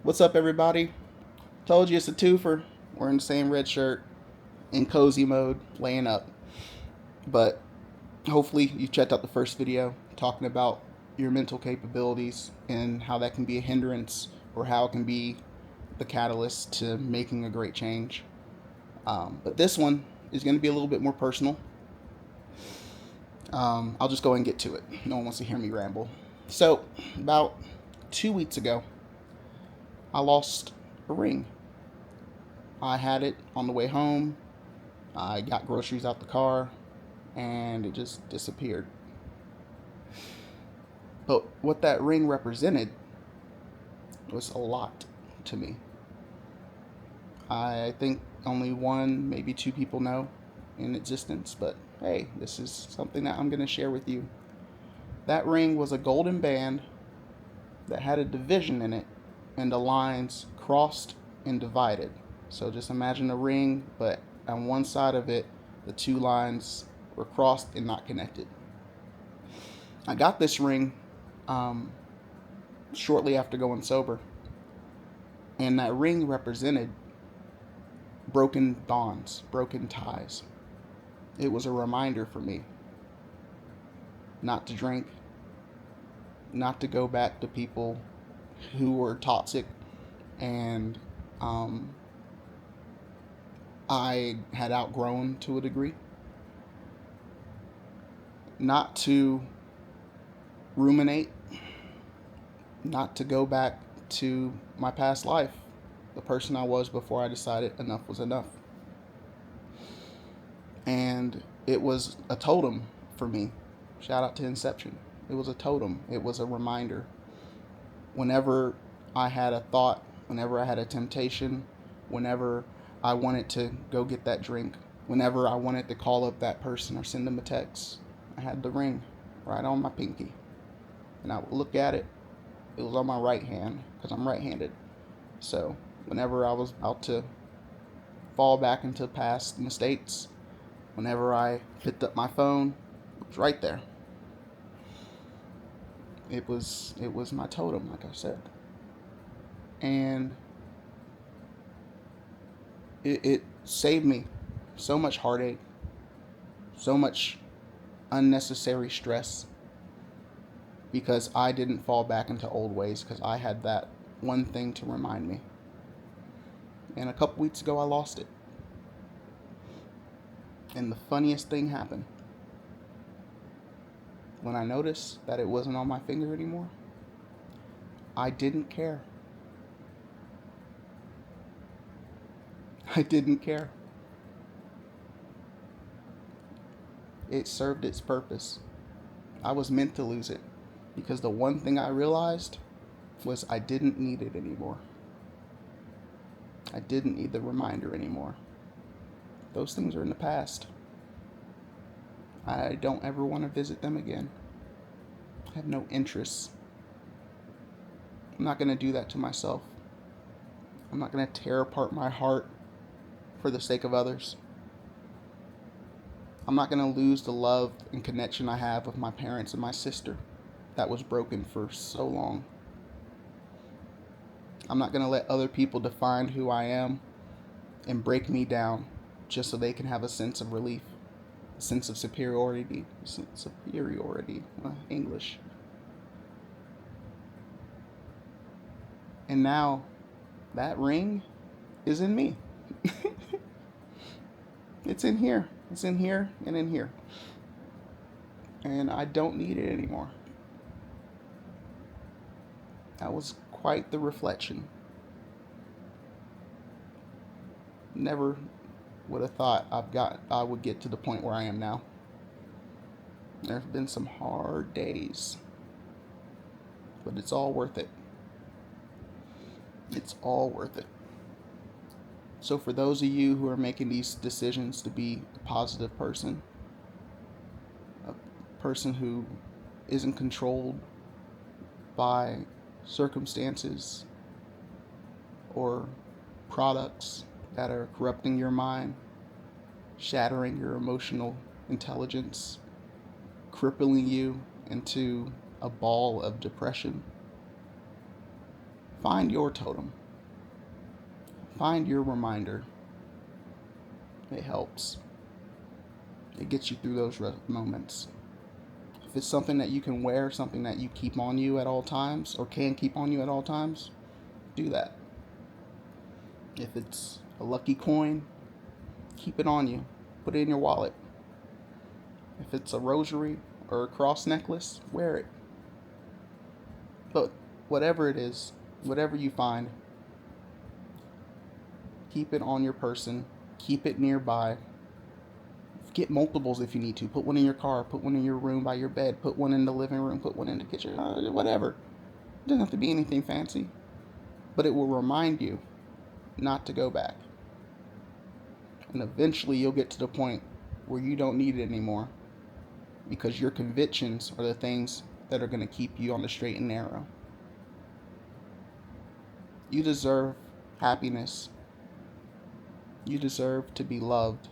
What's up, everybody? Told you it's a twofer. We're in the same red shirt, in cozy mode, laying up. But hopefully, you checked out the first video talking about your mental capabilities and how that can be a hindrance or how it can be the catalyst to making a great change. But this one is going to be a little bit more personal. I'll just go and get to it. No one wants to hear me ramble. So, about 2 weeks ago, I lost a ring. I had it on the way home. I got groceries out the car and it just disappeared. But what that ring represented was a lot to me. I think only one, maybe two people know in existence, but hey, this is something that I'm going to share with you. That ring was a golden band that had a division in it, and the lines crossed and divided. So just imagine a ring, but on one side of it, the two lines were crossed and not connected. I got this ring um, shortly after going sober, and that ring represented broken bonds, broken ties. It was a reminder for me not to drink, not to go back to people who were toxic and I had outgrown to a degree, not to ruminate, not to go back to my past life, the person I was before I decided enough was enough. And it was a totem for me. Shout out to Inception. It was a totem. It was a reminder. Whenever I had a thought, whenever I had a temptation, whenever I wanted to go get that drink, whenever I wanted to call up that person or send them a text, I had the ring right on my pinky. And I would look at it. It was on my right hand because I'm right handed. So whenever I was about to fall back into past mistakes, whenever I picked up my phone, it was right there. It was my totem, like I said. And it saved me so much heartache, so much unnecessary stress because I didn't fall back into old ways because I had that one thing to remind me. And a couple weeks ago, I lost it. And the funniest thing happened. When I noticed that it wasn't on my finger anymore, I didn't care. I didn't care. It served its purpose. I was meant to lose it because the one thing I realized was I didn't need it anymore. I didn't need the reminder anymore. Those things are in the past. I don't ever want to visit them again. I have no interest. I'm not going to do that to myself. I'm not going to tear apart my heart for the sake of others. I'm not going to lose the love and connection I have with my parents and my sister that was broken for so long. I'm not going to let other people define who I am and break me down just so they can have a sense of relief, a sense of superiority. English. And now that ring is in me. It's in here. It's in here and in here. And I don't need it anymore. That was quite the reflection. Never would have thought I would get to the point where I am now. There have been some hard days, but it's all worth it. It's all worth it. So for those of you who are making these decisions to be a positive person, a person who isn't controlled by circumstances or products that are corrupting your mind, shattering your emotional intelligence, crippling you into a ball of depression, Find your totem. Find your reminder. It helps. It gets you through those moments. If it's something that you can wear, something that you keep on you at all times, or can keep on you at all times, do that. If it's a lucky coin, keep it on you. Put it in your wallet. If it's a rosary or a cross necklace, wear it. But whatever it is, whatever you find, keep it on your person. Keep it nearby. Get multiples if you need to. Put one in your car. Put one in your room by your bed. Put one in the living room. Put one in the kitchen. Whatever. It doesn't have to be anything fancy. But it will remind you not to go back. And eventually you'll get to the point where you don't need it anymore. Because your convictions are the things that are going to keep you on the straight and narrow. You deserve happiness. You deserve to be loved.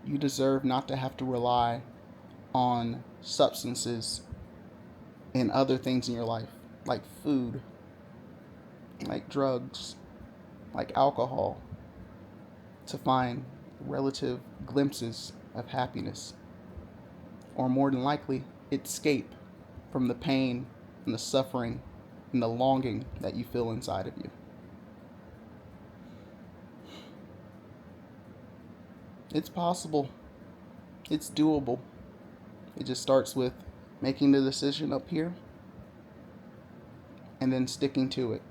You deserve not to have to rely on substances and other things in your life, like food, like drugs, like alcohol, to find relative glimpses of happiness. Or more than likely, escape from the pain and the suffering and the longing that you feel inside of you. It's possible. It's doable. It just starts with making the decision up here and then sticking to it.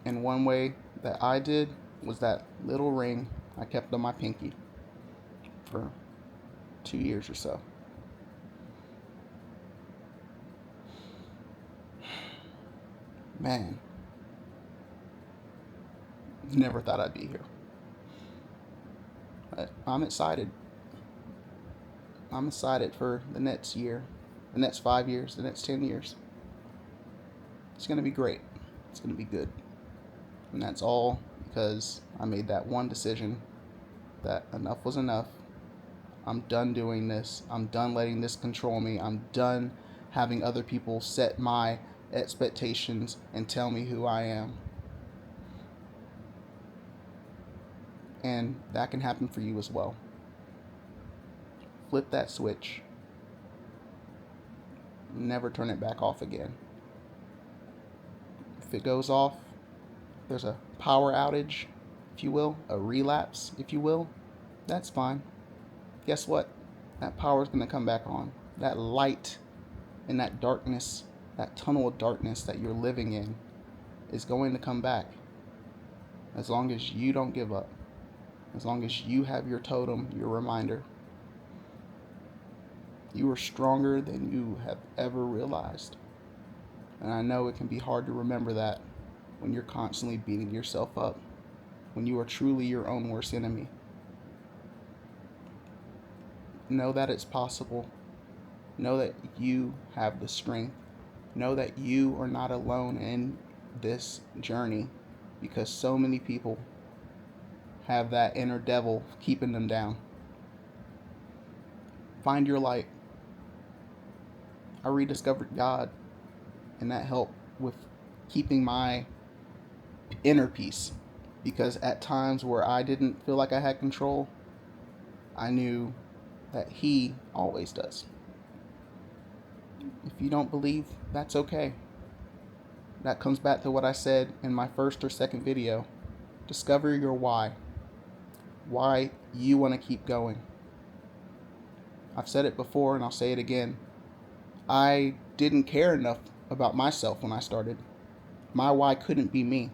And one way that I did was that little ring I kept on my pinky for 2 years or so. Man, never thought I'd be here. But I'm excited. I'm excited for the next year, the next 5 years, the next 10 years. It's going to be great. It's going to be good. And that's all because I made that one decision that enough was enough. I'm done doing this. I'm done letting this control me. I'm done having other people set my expectations and tell me who I am. And that can happen for you as well. Flip that switch. Never turn it back off again. If it goes off, there's a power outage, if you will, a relapse, if you will, that's fine. Guess what? That power is going to come back on. That light in that darkness, that tunnel of darkness that you're living in is going to come back. As long as you don't give up. As long as you have your totem, your reminder. You are stronger than you have ever realized. And I know it can be hard to remember that when you're constantly beating yourself up, when you are truly your own worst enemy. Know that it's possible. Know that you have the strength. Know that you are not alone in this journey, because so many people have that inner devil keeping them down. Find your light. I rediscovered God, and that helped with keeping my inner peace, because at times where I didn't feel like I had control, I knew that He always does. If you don't believe, that's okay. That comes back to what I said in my first or second video. Discover your why. Why you want to keep going. I've said it before and I'll say it again. I didn't care enough about myself when I started. My why couldn't be me,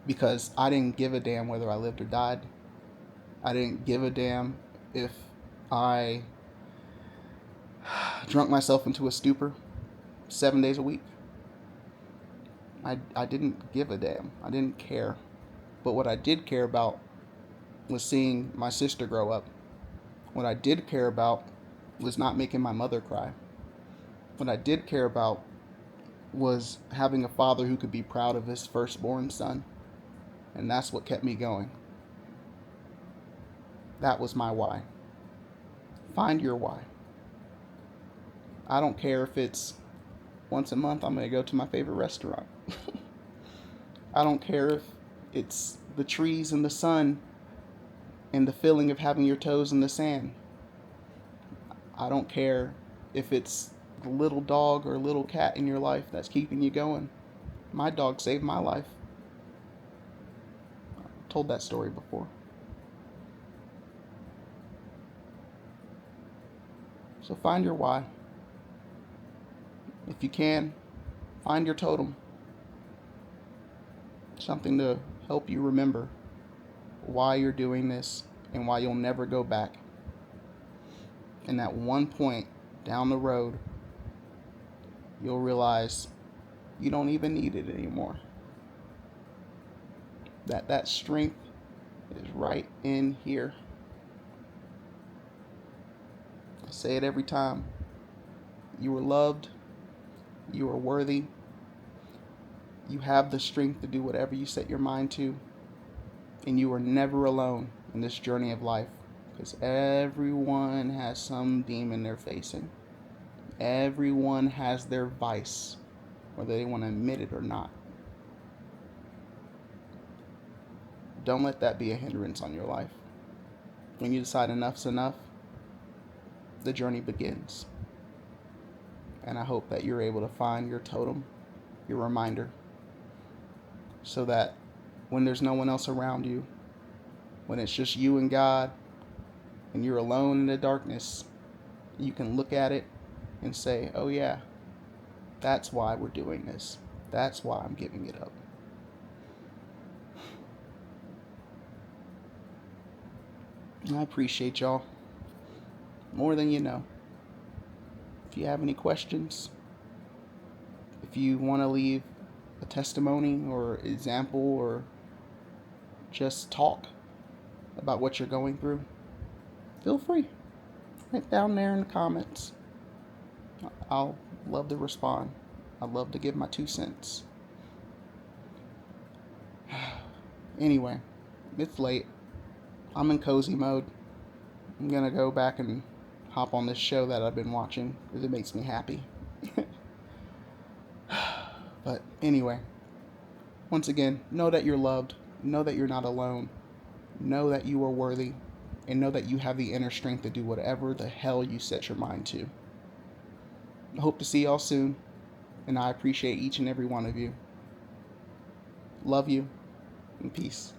because I didn't give a damn whether I lived or died. I didn't give a damn if I drunk myself into a stupor 7 days a week. I didn't give a damn. I didn't care. But what I did care about was seeing my sister grow up. What I did care about was not making my mother cry. What I did care about was having a father who could be proud of his firstborn son. And that's what kept me going. That was my why. Find your why. I don't care if it's once a month I'm going to go to my favorite restaurant. I don't care if it's the trees and the sun and the feeling of having your toes in the sand. I don't care if it's the little dog or little cat in your life that's keeping you going. My dog saved my life. I've told that story before. So find your why. If you can, find your totem. Something to help you remember why you're doing this and why you'll never go back. And at one point down the road, you'll realize you don't even need it anymore. That strength is right in here. I say it every time. You are loved. You are worthy. You have the strength to do whatever you set your mind to. And you are never alone in this journey of life. Because everyone has some demon they're facing. Everyone has their vice, whether they want to admit it or not. Don't let that be a hindrance on your life. When you decide enough's enough, the journey begins. And I hope that you're able to find your totem, your reminder, so that when there's no one else around you, when it's just you and God, and you're alone in the darkness, you can look at it and say, oh yeah, that's why we're doing this. That's why I'm giving it up. And I appreciate y'all more than you know. If you have any questions, if you want to leave a testimony or example or just talk about what you're going through, feel free. Right down there in the comments. I'll love to respond. I'd love to give my 2 cents. Anyway, it's late. I'm in cozy mode. I'm going to go back and hop on this show that I've been watching because it makes me happy. But anyway, once again, know that you're loved. Know that you're not alone. Know that you are worthy. And know that you have the inner strength to do whatever the hell you set your mind to. I hope to see y'all soon. And I appreciate each and every one of you. Love you. And peace.